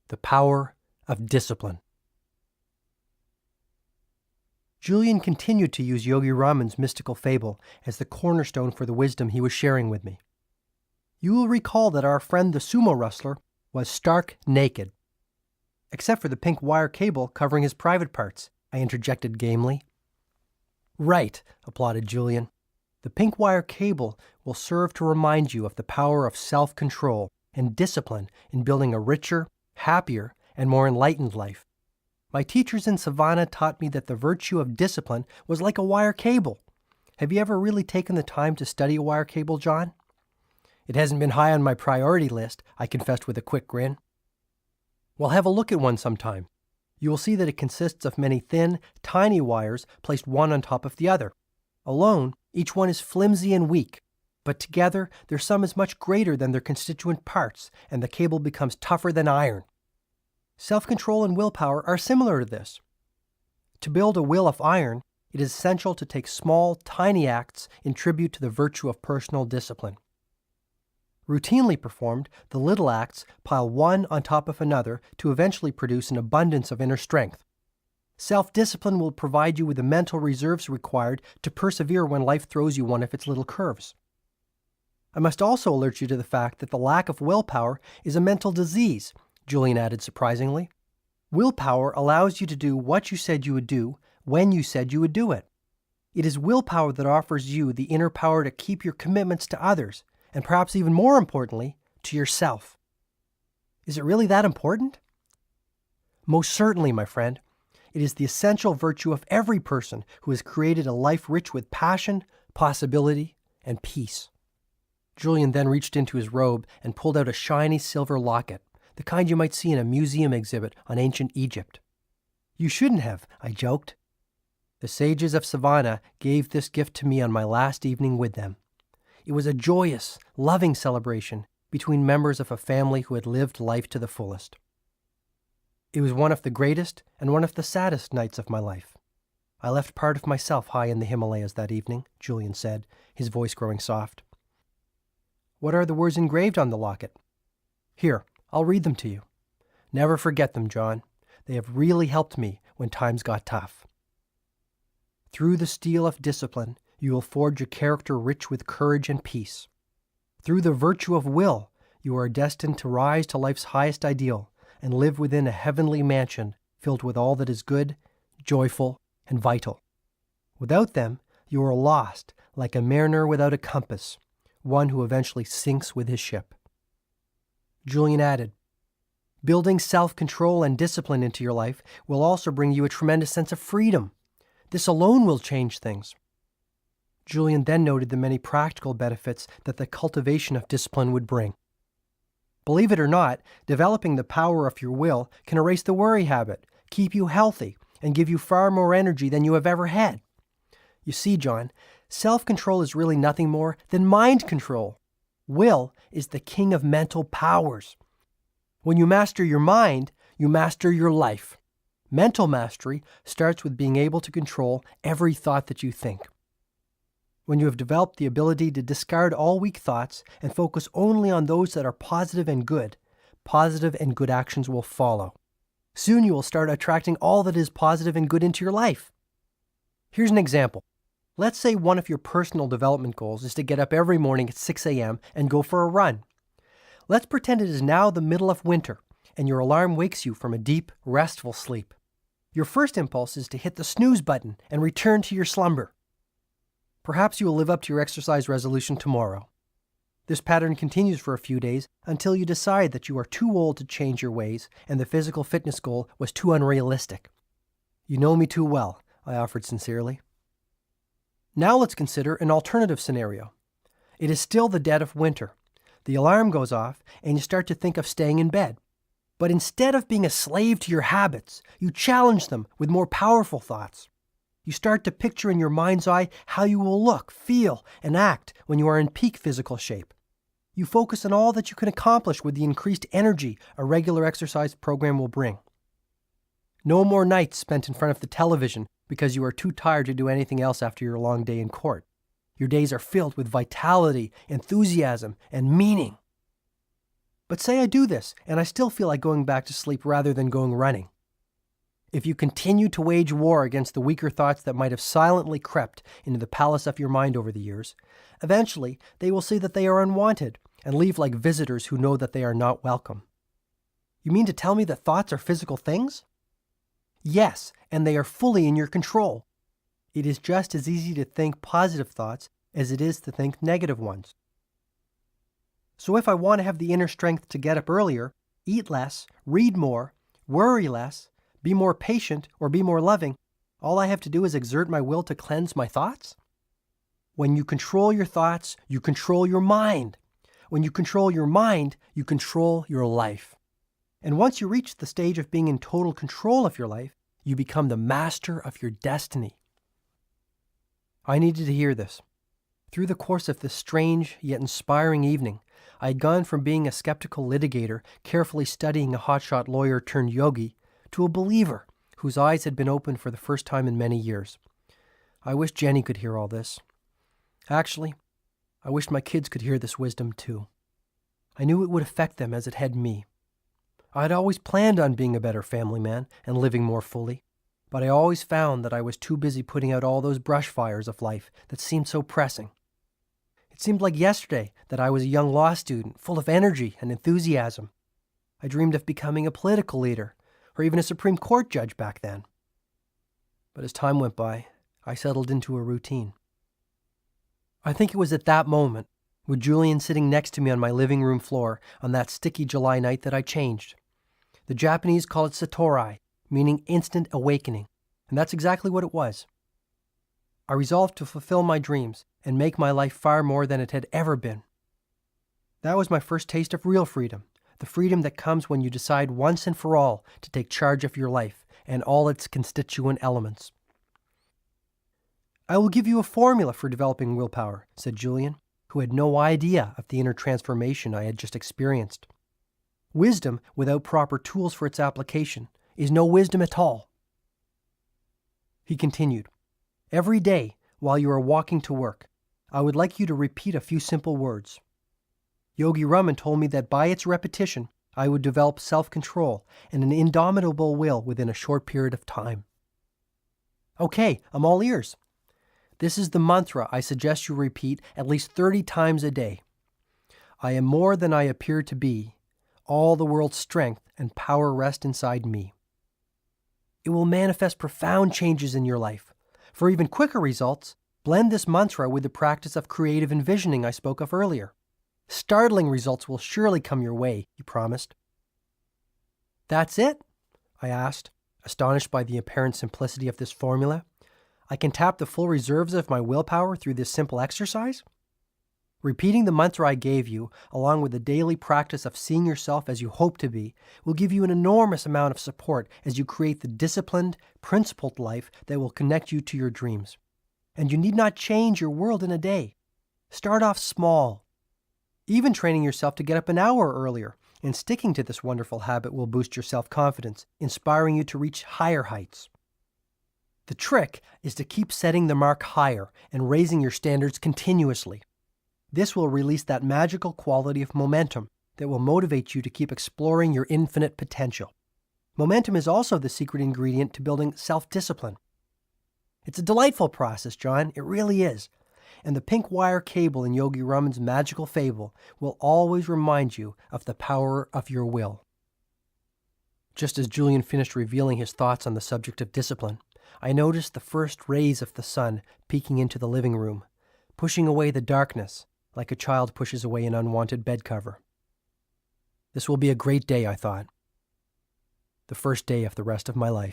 the power of discipline. Julian continued to use Yogi Raman's mystical fable as the cornerstone for the wisdom he was sharing with me. You will recall that our friend the sumo wrestler was stark naked. Except for the pink wire cable covering his private parts, I interjected gamely. Right, applauded Julian. The pink wire cable will serve to remind you of the power of self-control and discipline in building a richer, happier, and more enlightened life. My teachers in Savannah taught me that the virtue of discipline was like a wire cable. Have you ever really taken the time to study a wire cable, John? It hasn't been high on my priority list, I confessed with a quick grin. Well, have a look at one sometime. You will see that it consists of many thin, tiny wires placed one on top of the other. Alone, each one is flimsy and weak, but together their sum is much greater than their constituent parts, and the cable becomes tougher than iron. Self-control and willpower are similar to this. To build a will of iron, it is essential to take small, tiny acts in tribute to the virtue of personal discipline. Routinely performed, the little acts pile one on top of another to eventually produce an abundance of inner strength. Self-discipline will provide you with the mental reserves required to persevere when life throws you one of its little curves. I must also alert you to the fact that the lack of willpower is a mental disease, Julian added surprisingly. Willpower allows you to do what you said you would do when you said you would do it. It is willpower that offers you the inner power to keep your commitments to others, and perhaps even more importantly, to yourself. Is it really that important? Most certainly, my friend. It is the essential virtue of every person who has created a life rich with passion, possibility, and peace. Julian then reached into his robe and pulled out a shiny silver locket, the kind you might see in a museum exhibit on ancient Egypt. You shouldn't have, I joked. The sages of Savannah gave this gift to me on my last evening with them. It was a joyous, loving celebration between members of a family who had lived life to the fullest. It was one of the greatest and one of the saddest nights of my life. I left part of myself high in the Himalayas that evening, Julian said, his voice growing soft. What are the words engraved on the locket? Here, I'll read them to you. Never forget them, John. They have really helped me when times got tough. Through the steel of discipline, you will forge a character rich with courage and peace. Through the virtue of will, you are destined to rise to life's highest ideal and live within a heavenly mansion filled with all that is good, joyful, and vital. Without them, you are lost, like a mariner without a compass, one who eventually sinks with his ship. Julian added, building self-control and discipline into your life will also bring you a tremendous sense of freedom. This alone will change things. Julian then noted the many practical benefits that the cultivation of discipline would bring. Believe it or not, developing the power of your will can erase the worry habit, keep you healthy, and give you far more energy than you have ever had. You see, John, self-control is really nothing more than mind control. Will is the king of mental powers. When you master your mind, you master your life. Mental mastery starts with being able to control every thought that you think. When you have developed the ability to discard all weak thoughts and focus only on those that are positive and good actions will follow. Soon you will start attracting all that is positive and good into your life. Here's an example. Let's say one of your personal development goals is to get up every morning at 6 a.m. and go for a run. Let's pretend it is now the middle of winter and your alarm wakes you from a deep, restful sleep. Your first impulse is to hit the snooze button and return to your slumber. Perhaps you will live up to your exercise resolution tomorrow. This pattern continues for a few days until you decide that you are too old to change your ways and the physical fitness goal was too unrealistic. You know me too well, I offered sincerely. Now let's consider an alternative scenario. It is still the dead of winter. The alarm goes off and you start to think of staying in bed. But instead of being a slave to your habits, you challenge them with more powerful thoughts. You start to picture in your mind's eye how you will look, feel, and act when you are in peak physical shape. You focus on all that you can accomplish with the increased energy a regular exercise program will bring. No more nights spent in front of the television because you are too tired to do anything else after your long day in court. Your days are filled with vitality, enthusiasm, and meaning. But say I do this, and I still feel like going back to sleep rather than going running. If you continue to wage war against the weaker thoughts that might have silently crept into the palace of your mind over the years, eventually they will see that they are unwanted and leave like visitors who know that they are not welcome. You mean to tell me that thoughts are physical things? Yes, and they are fully in your control. It is just as easy to think positive thoughts as it is to think negative ones. So if I want to have the inner strength to get up earlier, eat less, read more, worry less, be more patient, or be more loving, all I have to do is exert my will to cleanse my thoughts? When you control your thoughts, you control your mind. When you control your mind, you control your life. And once you reach the stage of being in total control of your life, you become the master of your destiny. I needed to hear this. Through the course of this strange yet inspiring evening, I had gone from being a skeptical litigator, carefully studying a hotshot lawyer turned yogi, to a believer whose eyes had been opened for the first time in many years. I wish Jenny could hear all this. Actually, I wished my kids could hear this wisdom too. I knew it would affect them as it had me. I had always planned on being a better family man and living more fully, but I always found that I was too busy putting out all those brush fires of life that seemed so pressing. It seemed like yesterday that I was a young law student, full of energy and enthusiasm. I dreamed of becoming a political leader, or even a Supreme Court judge back then. But as time went by, I settled into a routine. I think it was at that moment, with Julian sitting next to me on my living room floor on that sticky July night, that I changed. The Japanese call it satori, meaning instant awakening, and that's exactly what it was. I resolved to fulfill my dreams and make my life far more than it had ever been. That was my first taste of real freedom, the freedom that comes when you decide once and for all to take charge of your life and all its constituent elements. I will give you a formula for developing willpower, said Julian, who had no idea of the inner transformation I had just experienced. Wisdom without proper tools for its application is no wisdom at all. He continued, every day while you are walking to work, I would like you to repeat a few simple words. Yogi Raman told me that by its repetition, I would develop self-control and an indomitable will within a short period of time. Okay, I'm all ears. This is the mantra I suggest you repeat at least 30 times a day. I am more than I appear to be. All the world's strength and power rest inside me. It will manifest profound changes in your life. For even quicker results, blend this mantra with the practice of creative envisioning I spoke of earlier. Startling results will surely come your way, he promised. That's it? I asked, astonished by the apparent simplicity of this formula. I can tap the full reserves of my willpower through this simple exercise? Repeating the mantra I gave you, along with the daily practice of seeing yourself as you hope to be, will give you an enormous amount of support as you create the disciplined, principled life that will connect you to your dreams. And you need not change your world in a day. Start off small. Even training yourself to get up an hour earlier and sticking to this wonderful habit will boost your self-confidence, inspiring you to reach higher heights. The trick is to keep setting the mark higher and raising your standards continuously. This will release that magical quality of momentum that will motivate you to keep exploring your infinite potential. Momentum is also the secret ingredient to building self-discipline. It's a delightful process, John. It really is. And the pink wire cable in Yogi Raman's magical fable will always remind you of the power of your will. Just as Julian finished revealing his thoughts on the subject of discipline, I noticed the first rays of the sun peeking into the living room, pushing away the darkness like a child pushes away an unwanted bed cover. This will be a great day, I thought. The first day of the rest of my life.